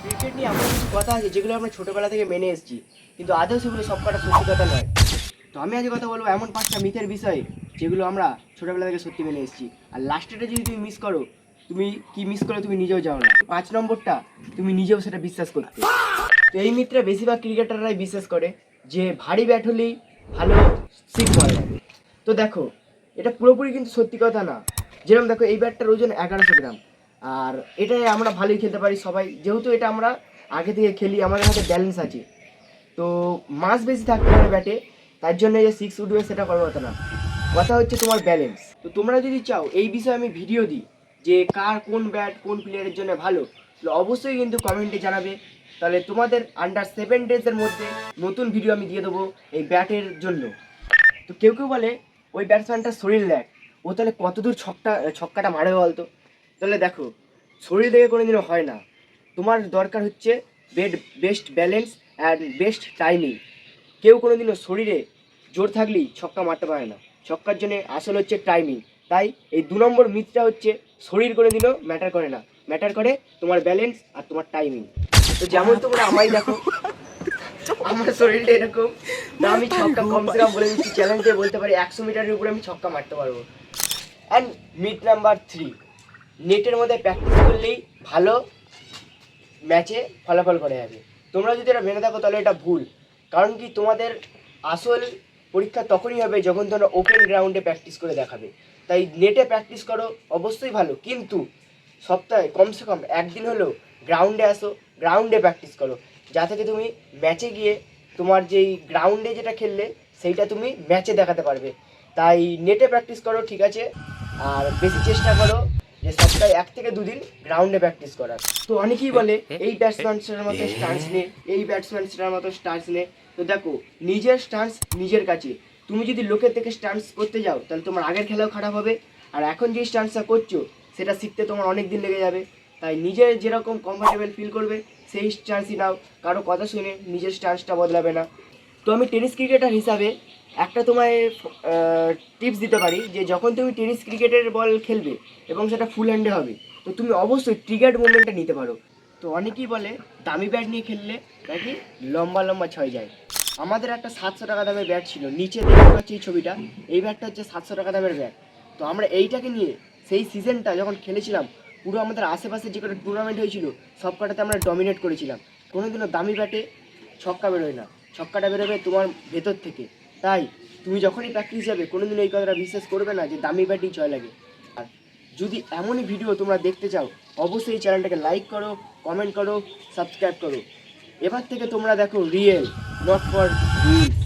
Cricket নিয়ে এমন কিছু কথা আছে যেগুলো আমরা ছোটবেলা থেকে মেনে এসেছি, কিন্তু আদৌ সেগুলো সব কটা সত্যি কথা নয়। তো আমি আজ কথা বলবো এমন 5টা মিথের বিষয়ে যেগুলো আমরা ছোটবেলা থেকে সত্যি মেনে এসেছি। আর লাস্টেটা যদি তুমি মিস করো, তুমি কি মিস করো তুমি নিজেও জানো না। 5 নম্বরটা তুমি নিজেও সেটা বিশ্বাস করতে। তো এই মিথটা বেশিরভাগ ক্রিকেটাররাই বিশ্বাস করে যে ভারী ব্যাট হলেই ভালো সিক্স মারা যাবে। তো দেখো, এটা পুরোপুরি কিন্তু সত্যি কথা না। যেরকম দেখো, এই ব্যাটটার ওজন 1100 গ্রাম, আর এটাই আমরা ভালোই খেলতে পারি সবাই, যেহেতু এটা আমরা আগে থেকে খেলি, আমাদের হাতে ব্যালেন্স আছে। তো মাস বেশি থাকতে পারে ব্যাটে, তার জন্য যে সিক্স উঠবে সেটা করার কথা না। কথা হচ্ছে তোমার ব্যালেন্স। তো তোমরা যদি চাও এই বিষয়ে আমি ভিডিও দিই যে কার কোন ব্যাট কোন প্লেয়ারের জন্য ভালো, তাহলে অবশ্যই কিন্তু কমেন্টে জানাবে। তাহলে তোমাদের আন্ডার 7 ডেজের মধ্যে নতুন ভিডিও আমি দিয়ে দেবো এই ব্যাটের জন্য। তো কেউ কেউ বলে ওই ব্যাটসম্যানটার শরীর দেখ, ও তাহলে কতদূর ছক্কাটা মারে বলতো। তাহলে দেখো, শরীর দেখে কোনোদিনও হয় না। তোমার দরকার হচ্ছে best balance and best timing. কেউ কোনোদিনও শরীরে জোর থাকলেই ছক্কা মারতে পারে না। ছক্কার জন্য আসল হচ্ছে টাইমিং। তাই এই 2 নম্বর মিথটা হচ্ছে শরীর কোনোদিনও ম্যাটার করে না, ম্যাটার করে তোমার ব্যালেন্স আর তোমার টাইমিং। তো যেমন তোমরা আমায় দেখো, আমার শরীরটা এরকম, না আমি ছক্কা কমসে কম বলে দিচ্ছি, চ্যালেঞ্জ দিয়ে বলতে পারি 100 মিটারের উপরে আমি ছক্কা মারতে পারবো। অ্যান্ড মিথ নাম্বার 3, নেটের মধ্যে প্র্যাকটিস করলেই ভালো ম্যাচে ফলাফল করা যাবে। তোমরা যদি এটা মেনে থাকো তাহলে এটা ভুল। কারণ কি, তোমাদের আসল পরীক্ষা তখনই হবে যখন তোমরা ওপেন গ্রাউন্ডে প্র্যাকটিস করে দেখাবে। তাই নেটে প্র্যাকটিস করো অবশ্যই ভালো, কিন্তু সপ্তাহে কমসে কম একদিন হলেও গ্রাউন্ডে আসো, গ্রাউন্ডে প্র্যাকটিস করো, যা থেকে তুমি ম্যাচে গিয়ে তোমার যেই গ্রাউন্ডে যেটা খেললে সেইটা তুমি ম্যাচে দেখাতে পারবে। তাই নেটে প্র্যাকটিস করো, ঠিক আছে, আর বেশি চেষ্টা করো যে সপ্তাহে 1 থেকে 2 দিন গ্রাউন্ডে প্র্যাকটিস করার। তো অনেকেই বলে এই ব্যাটসম্যানটার মতো স্টান্স নে, এই ব্যাটসম্যানটার মতো স্টান্স নে। তো দেখো, নিজের স্টান্স নিজের কাছে। তুমি যদি লোকের থেকে স্টান্স করতে যাও তাহলে তোমার আগের খেলাও খারাপ হবে, আর এখন যে স্টান্সটা করছো সেটা শিখতে তোমার অনেক দিন লেগে যাবে। তাই নিজে যেরকম কমফর্টেবল ফিল করবে সেই স্টান্সই নাও, কারো কথা শুনে নিজের স্টান্সটা বদলাবে না। তো আমি টেনিস ক্রিকেটার হিসাবে একটা তোমায় টিপস দিতে পারি যে যখন তুমি টেনিস ক্রিকেটের বল খেলবে এবং সেটা ফুল হ্যান্ডে হবে, তো তুমি অবশ্যই ট্রিগার্ড মুভমেন্টটা নিতে পারো। তো অনেকেই বলে দামি ব্যাট নিয়ে খেললে নাকি লম্বা লম্বা ছয় যায়। আমাদের একটা 700 টাকা দামের ব্যাট ছিল, নিচে দেখতে পাচ্ছি এই ছবিটা, এই ব্যাটটা হচ্ছে 700 টাকা দামের ব্যাট। তো আমরা এইটাকে নিয়ে সেই সিজনটা যখন খেলেছিলাম, পুরো আমাদের আশেপাশে যে কটা টুর্নামেন্ট হয়েছিল সব কটাতে আমরা ডমিনেট করেছিলাম। কোনোদিনও দামি ব্যাটে ছক্কা বেরোয় না, ছক্কাটা বেরোবে তোমার ভেতর থেকে। তাই তুমি যখনই প্র্যাকটিস যাবে কোনোদিন এই কথাটা বিশ্বাস করবে না যে দামি ব্যাটেই জয় লাগে। আর যদি এমনই ভিডিও তোমরা দেখতে চাও, অবশ্যই এই চ্যানেলটাকে লাইক করো, কমেন্ট করো, সাবস্ক্রাইব করো। এবার থেকে তোমরা দেখো রিয়েল, নট ফর রিলস।